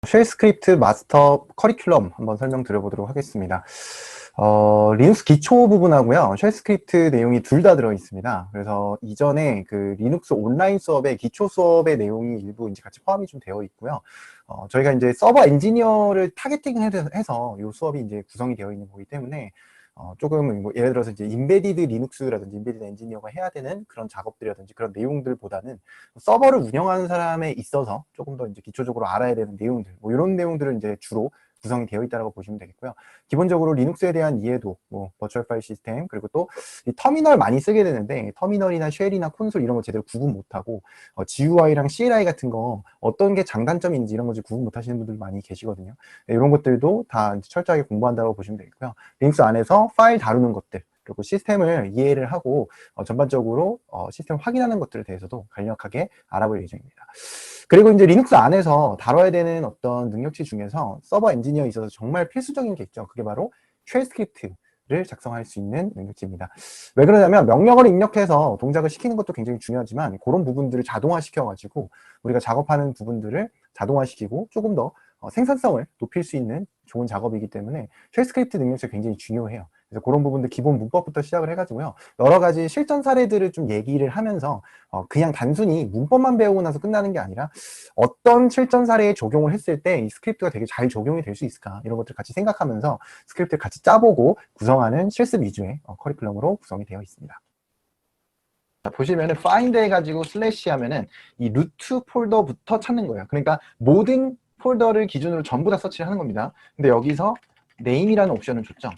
쉘 스크립트 마스터 커리큘럼 한번 설명드려보도록 하겠습니다. 리눅스 기초 부분하고요, 쉘 스크립트 내용이 둘 다 들어있습니다. 그래서 이전에 그 리눅스 온라인 수업의 기초 수업의 내용이 일부 이제 같이 포함이 좀 되어 있고요. 저희가 이제 서버 엔지니어를 타겟팅해서 이 수업이 이제 구성이 되어 있는 거기 때문에 조금 뭐 예를 들어서 이제 인베디드 리눅스라든지 인베디드 엔지니어가 해야 되는 그런 작업들이라든지 그런 내용들보다는 서버를 운영하는 사람에 있어서 조금 더 이제 기초적으로 알아야 되는 내용들, 뭐 이런 내용들은 이제 주로 구성이 되어 있다고 보시면 되겠고요. 기본적으로 리눅스에 대한 이해도, 뭐 버추얼 파일 시스템, 그리고 또 이 터미널 많이 쓰게 되는데 터미널이나 쉘이나 콘솔 이런 거 제대로 구분 못하고 GUI랑 CLI 같은 거 어떤 게 장단점인지 이런 거 구분 못하시는 분들 많이 계시거든요. 네, 이런 것들도 다 철저하게 공부한다고 보시면 되겠고요. 리눅스 안에서 파일 다루는 것들, 그리고 시스템을 이해를 하고 전반적으로 시스템 확인하는 것들에 대해서도 간략하게 알아볼 예정입니다. 그리고 이제 리눅스 안에서 다뤄야 되는 어떤 능력치 중에서 서버 엔지니어에 있어서 정말 필수적인 게 있죠. 그게 바로 쉘 스크립트를 작성할 수 있는 능력치입니다. 왜 그러냐면 명령어를 입력해서 동작을 시키는 것도 굉장히 중요하지만 그런 부분들을 자동화시켜가지고 우리가 작업하는 부분들을 자동화시키고 조금 더 생산성을 높일 수 있는 좋은 작업이기 때문에 쉘 스크립트 능력치가 굉장히 중요해요. 그래서 그런 부분들 기본 문법부터 시작을 해가지고요. 여러 가지 실전 사례들을 좀 얘기를 하면서 그냥 단순히 문법만 배우고 나서 끝나는 게 아니라 어떤 실전 사례에 적용을 했을 때 이 스크립트가 되게 잘 적용이 될 수 있을까 이런 것들 같이 생각하면서 스크립트를 같이 짜보고 구성하는 실습 위주의 커리큘럼으로 구성이 되어 있습니다. 자, 보시면은 find 해가지고 슬래시 하면은 이 루트 폴더부터 찾는 거예요. 그러니까 모든 폴더를 기준으로 전부 다 서치를 하는 겁니다. 근데 여기서 name이라는 옵션을 줬죠.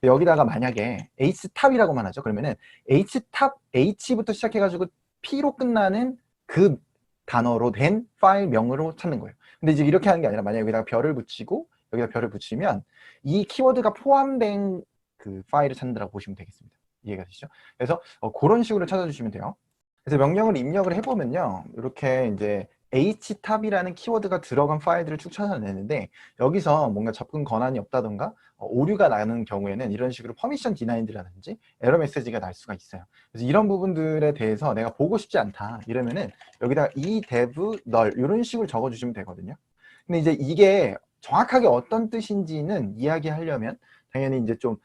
여기다가 만약에 htab이라고만 하죠. 그러면은 htab, h부터 시작해가지고 p로 끝나는 그 단어로 된 파일명으로 찾는 거예요. 근데 이제 이렇게 하는 게 아니라 만약에 여기다가 별을 붙이고 여기다 별을 붙이면 이 키워드가 포함된 그 파일을 찾는다고 보시면 되겠습니다. 이해가 되시죠? 그래서 그런 식으로 찾아주시면 돼요. 그래서 명령을 입력을 해보면요, 이렇게 이제 htab이라는 키워드가 들어간 파일들을 쭉 찾아내는데 여기서 뭔가 접근 권한이 없다던가 오류가 나는 경우에는 이런 식으로 퍼미션 디나이드라든지 에러 메시지가 날 수가 있어요. 그래서 이런 부분들에 대해서 내가 보고 싶지 않다 이러면은 여기다 이 dev null 이런 식으로 적어주시면 되거든요. 근데 이제 이게 정확하게 어떤 뜻인지는 이야기하려면 당연히 이제 좀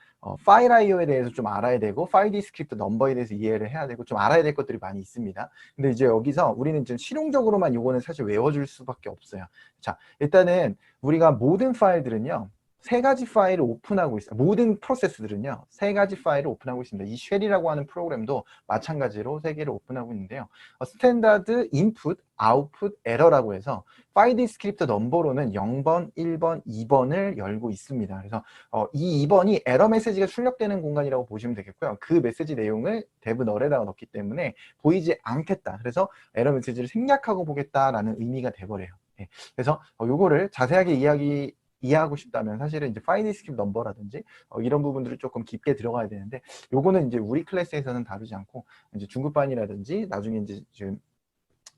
파일 IO에 대해서 좀 알아야 되고 파일 디스크립터 넘버에 대해서 이해를 해야 되고 좀 알아야 될 것들이 많이 있습니다. 근데 이제 여기서 우리는 좀 실용적으로만 요거는 사실 외워줄 수밖에 없어요. 자, 일단은 우리가 모든 파일들은요, 세 가지 파일을 오픈하고 있어요. 모든 프로세스들은요, 세 가지 파일을 오픈하고 있습니다. 이 쉘이라고 하는 프로그램도 마찬가지로 세 개를 오픈하고 있는데요. 스탠다드 인풋, 아웃풋, 에러라고 해서 파일 디스크립터 넘버로는 0번, 1번, 2번을 열고 있습니다. 그래서 이 2번이 에러 메시지가 출력되는 공간이라고 보시면 되겠고요. 그 메시지 내용을 dev null에다가 넣기 때문에 보이지 않겠다. 그래서 에러 메시지를 생략하고 보겠다라는 의미가 돼버려요. 네. 그래서 요거를 자세하게 이해하고 싶다면 사실은 이제 파일 디스크립터 넘버라든지 이런 부분들을 조금 깊게 들어가야 되는데 요거는 이제 우리 클래스에서는 다루지 않고 이제 중급반이라든지 나중에 이제 지금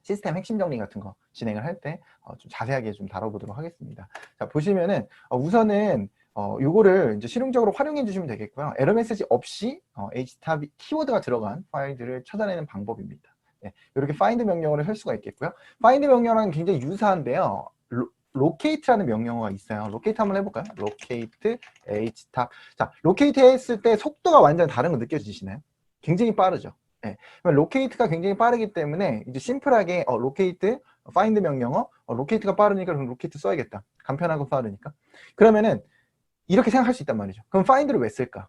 시스템 핵심 정리 같은 거 진행을 할 때 좀 자세하게 좀 다뤄보도록 하겠습니다. 자, 보시면은 우선은 요거를 이제 실용적으로 활용해 주시면 되겠고요. 에러 메시지 없이 htab 키워드가 들어간 파일들을 찾아내는 방법입니다. 네, 이렇게 find 명령어를 할 수가 있겠고요. find 명령어랑 굉장히 유사한데요. locate라는 명령어가 있어요. locate 한번 해볼까요? locate htab. 자, locate 했을 때 속도가 완전히 다른 거 느껴지시나요? 굉장히 빠르죠. 네. 로케이트가 굉장히 빠르기 때문에 이제 심플하게 로케이트, 파인드 명령어, 로케이트가 빠르니까 그럼 로케이트 써야겠다. 간편하고 빠르니까. 그러면은 이렇게 생각할 수 있단 말이죠. 그럼 파인드를 왜 쓸까?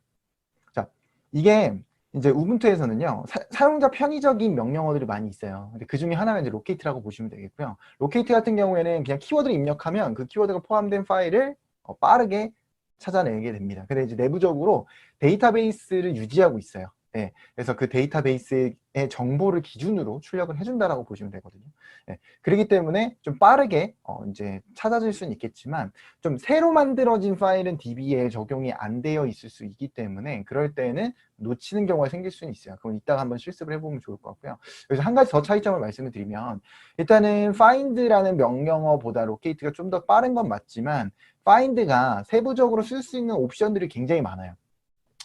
자, 이게 이제 우분투에서는요, 사용자 편의적인 명령어들이 많이 있어요. 근데 그 중에 하나가 이제 로케이트라고 보시면 되겠고요. 로케이트 같은 경우에는 그냥 키워드를 입력하면 그 키워드가 포함된 파일을 빠르게 찾아내게 됩니다. 근데 이제 내부적으로 데이터베이스를 유지하고 있어요. 예, 그래서 그 데이터베이스의 정보를 기준으로 출력을 해준다라고 보시면 되거든요. 예, 그렇기 때문에 좀 빠르게 이제 찾아질 수는 있겠지만 좀 새로 만들어진 파일은 DB에 적용이 안 되어 있을 수 있기 때문에 그럴 때는 놓치는 경우가 생길 수는 있어요. 그건 이따가 한번 실습을 해보면 좋을 것 같고요. 그래서 한 가지 더 차이점을 말씀을 드리면 일단은 find라는 명령어보다 locate가 좀 더 빠른 건 맞지만 find가 세부적으로 쓸 수 있는 옵션들이 굉장히 많아요.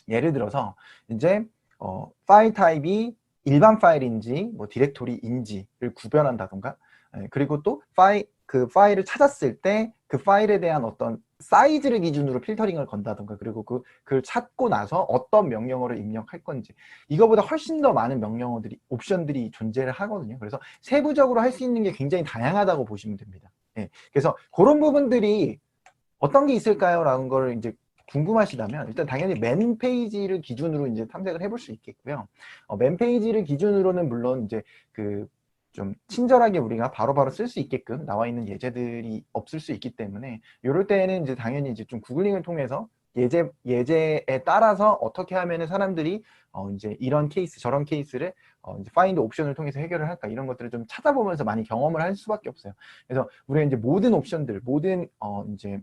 예를 들어서 이제 파일 타입이 일반 파일인지 뭐 디렉토리인지를 구별한다던가, 그리고 또 그 파일을 찾았을 때 그 파일에 대한 어떤 사이즈를 기준으로 필터링을 건다던가, 그리고 그걸 찾고 나서 어떤 명령어를 입력할 건지, 이거보다 훨씬 더 많은 명령어들이, 옵션들이 존재를 하거든요. 그래서 세부적으로 할 수 있는 게 굉장히 다양하다고 보시면 됩니다. 예, 그래서 그런 부분들이 어떤 게 있을까요? 라는 걸 이제 궁금하시다면, 일단 당연히 맨 페이지를 기준으로 이제 탐색을 해볼 수 있겠고요. 맨 페이지를 기준으로는 물론 이제 그 좀 친절하게 우리가 바로바로 쓸 수 있게끔 나와 있는 예제들이 없을 수 있기 때문에, 이럴 때는 이제 당연히 이제 좀 구글링을 통해서 예제에 따라서 어떻게 하면은 사람들이 이제 이런 케이스 저런 케이스를 이제 파인드 옵션을 통해서 해결을 할까, 이런 것들을 좀 찾아보면서 많이 경험을 할 수밖에 없어요. 그래서 우리가 이제 모든 옵션들, 모든 이제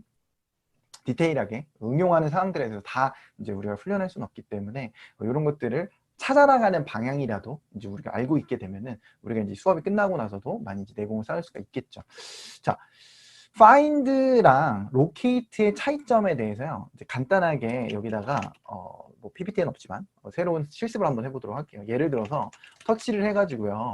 디테일하게 응용하는 상황들에 대해서 다 이제 우리가 훈련할 수는 없기 때문에, 이런 것들을 찾아나가는 방향이라도 이제 우리가 알고 있게 되면은, 우리가 이제 수업이 끝나고 나서도 많이 이제 내공을 쌓을 수가 있겠죠. 자, find랑 locate의 차이점에 대해서요, 이제 간단하게 여기다가 뭐 PPT는 없지만 새로운 실습을 한번 해보도록 할게요. 예를 들어서 터치를 해가지고요.